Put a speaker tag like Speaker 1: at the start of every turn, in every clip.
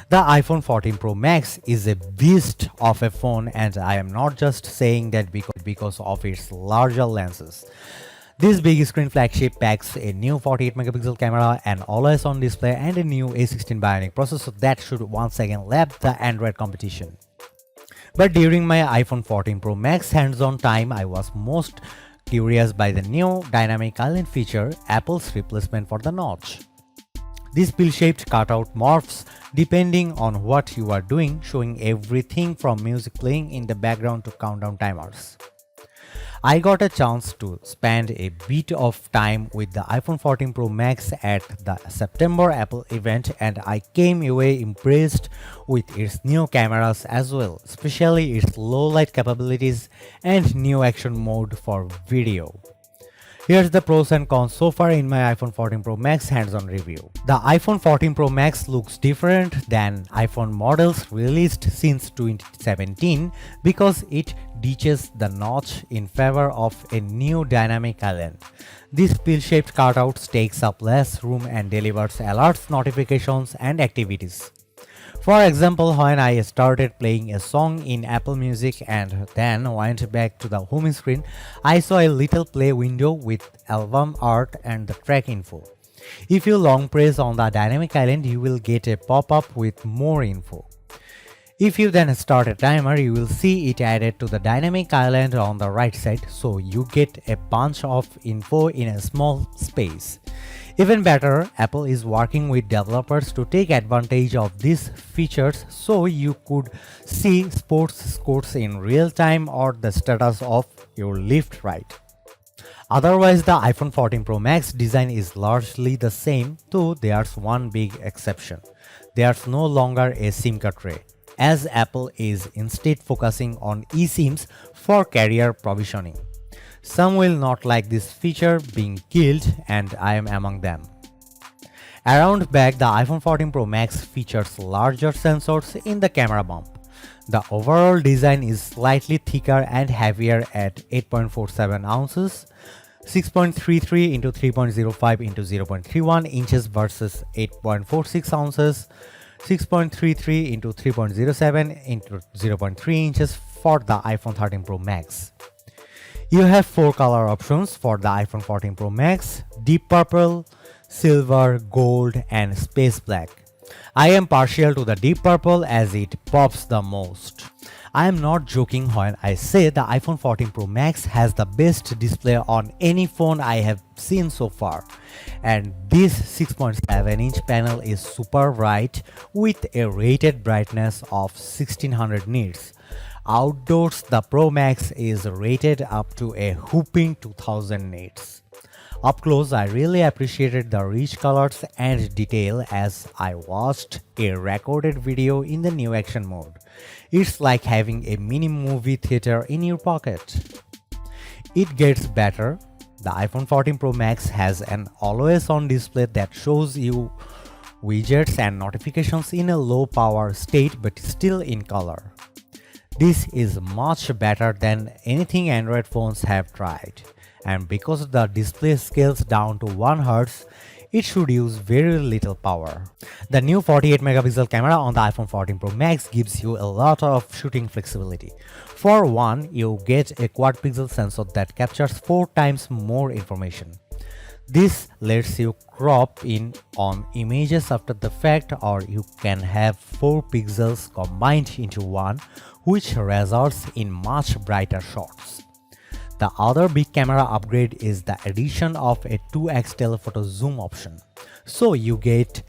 Speaker 1: The iPhone 14 Pro Max is a beast of a phone, and I am not just saying that because of its larger lenses. This big screen flagship packs a new 48 megapixel camera, an always-on display, and a new A16 Bionic processor that should once again lap the Android competition. But during my iPhone 14 Pro Max hands-on time, I was most curious by the new dynamic island feature, Apple's replacement for the notch. This pill-shaped cutout morphs depending on what you are doing, showing everything from music playing in the background to countdown timers. I got a chance to spend a bit of time with the iPhone 14 Pro Max at the September Apple event, and I came away impressed with its new cameras as well, especially its low light capabilities and new action mode for video. Here's the pros and cons so far in my iPhone 14 Pro Max hands-on review. The iPhone 14 Pro Max looks different than iPhone models released since 2017 because it ditches the notch in favor of a new dynamic island. This pill-shaped cutout takes up less room and delivers alerts, notifications, and activities. For example, when I started playing a song in Apple Music and then went back to the home screen, I saw a little play window with album art and the track info. If you long press on the dynamic island, you will get a pop-up with more info. If you then start a timer, you will see it added to the dynamic island on the right side, so you get a bunch of info in a small space. Even better, Apple is working with developers to take advantage of these features so you could see sports scores in real time or the status of your lift ride. Otherwise, the iPhone 14 Pro Max design is largely the same, though there's one big exception. There's no longer a SIM card tray, as Apple is instead focusing on eSIMs for carrier provisioning. Some will not like this feature being killed, and I am among them. Around back, the iPhone 14 Pro Max features larger sensors in the camera bump. The overall design is slightly thicker and heavier at 8.47 ounces, 6.33 into 3.05 into 0.31 inches versus 8.46 ounces, 6.33 into 3.07 into 0.3 inches for the iPhone 13 Pro Max. You have 4 color options for the iPhone 14 Pro Max: deep purple, silver, gold, and space black. I am partial to the deep purple as it pops the most. I am not joking when I say the iPhone 14 Pro Max has the best display on any phone I have seen so far. And this 6.7-inch panel is super bright with a rated brightness of 1600 nits. Outdoors, the Pro Max is rated up to a whopping 2000 nits. Up close, I really appreciated the rich colors and detail as I watched a recorded video in the new action mode. It's like having a mini movie theater in your pocket. It gets better. The iPhone 14 Pro Max has an always-on display that shows you widgets and notifications in a low power state but still in color. This is much better than anything Android phones have tried, and because the display scales down to 1 Hz, it should use very little power. The new 48 megapixel camera on the iPhone 14 Pro Max gives you a lot of shooting flexibility. For one, you get a quad pixel sensor that captures 4 times more information. This lets you crop in on images after the fact, or you can have 4 pixels combined into one, which results in much brighter shots. The other big camera upgrade is the addition of a 2x telephoto zoom option. So you get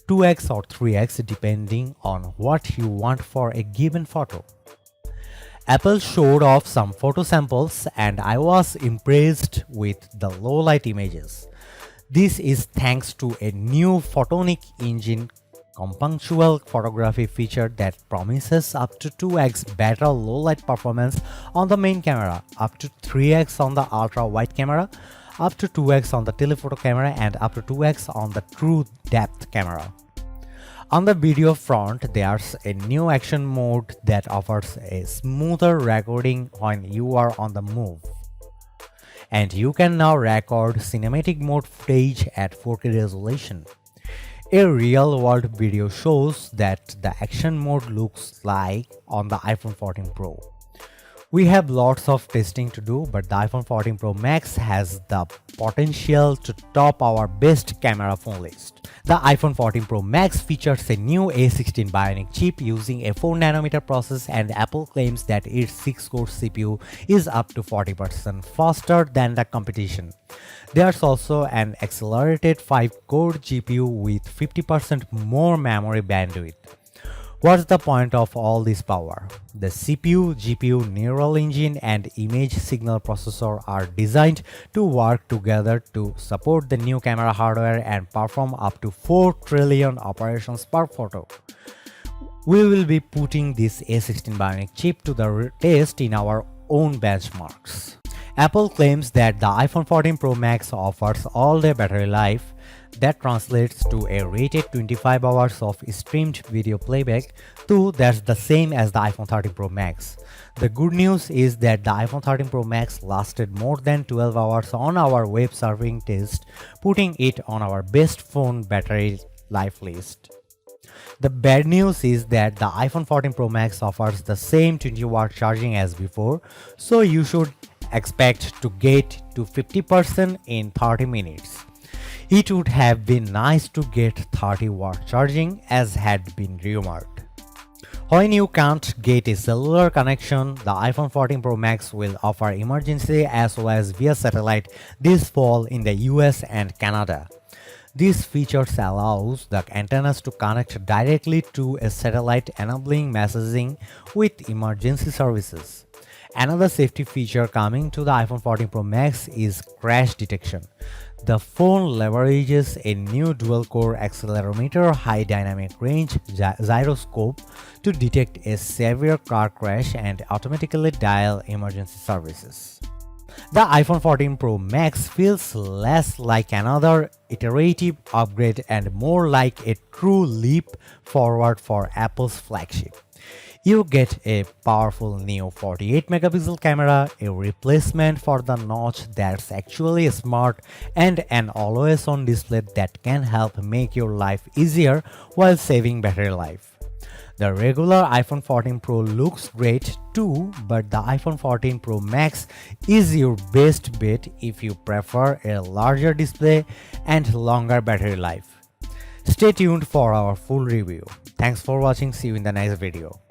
Speaker 1: 2x or 3x depending on what you want for a given photo. Apple showed off some photo samples and I was impressed with the low light images. This is thanks to a new photonic engine compunctual photography feature that promises up to 2x better low light performance on the main camera, up to 3x on the ultra wide camera, up to 2x on the telephoto camera, and up to 2x on the true depth camera. On the video front, there's a new action mode that offers a smoother recording when you are on the move. And you can now record cinematic mode footage at 4K resolution. A real-world video shows that the action mode looks like on the iPhone 14 Pro. We have lots of testing to do, but the iPhone 14 Pro Max has the potential to top our best camera phone list. The iPhone 14 Pro Max features a new A16 Bionic chip using a 4nm process, and Apple claims that its 6-core CPU is up to 40% faster than the competition. There's also an accelerated 5-core GPU with 50% more memory bandwidth. What's the point of all this power? The CPU, GPU, neural engine, and image signal processor are designed to work together to support the new camera hardware and perform up to 4 trillion operations per photo. We will be putting this A16 Bionic chip to the test in our own benchmarks. Apple claims that the iPhone 14 Pro Max offers all-day battery life. That translates to a rated 25 hours of streamed video playback, though that's the same as the iPhone 13 Pro Max. The good news is that the iPhone 13 Pro Max lasted more than 12 hours on our web surfing test, putting it on our best phone battery life list. The bad news is that the iPhone 14 Pro Max offers the same 20-watt charging as before, so you should expect to get to 50% in 30 minutes. It would have been nice to get 30-watt charging, as had been rumored. When you can't get a cellular connection, the iPhone 14 Pro Max will offer emergency as well as via satellite this fall in the US and Canada. These features allows the antennas to connect directly to a satellite, enabling messaging with emergency services. Another safety feature coming to the iPhone 14 Pro Max is crash detection. The phone leverages a new dual-core accelerometer high dynamic range gyroscope to detect a severe car crash and automatically dial emergency services. The iPhone 14 Pro Max feels less like another iterative upgrade and more like a true leap forward for Apple's flagship. You get a powerful new 48-megapixel camera, a replacement for the notch that's actually smart, and an always-on display that can help make your life easier while saving battery life. The regular iPhone 14 Pro looks great too, but the iPhone 14 Pro Max is your best bet if you prefer a larger display and longer battery life. Stay tuned for our full review. Thanks for watching. See you in the next video.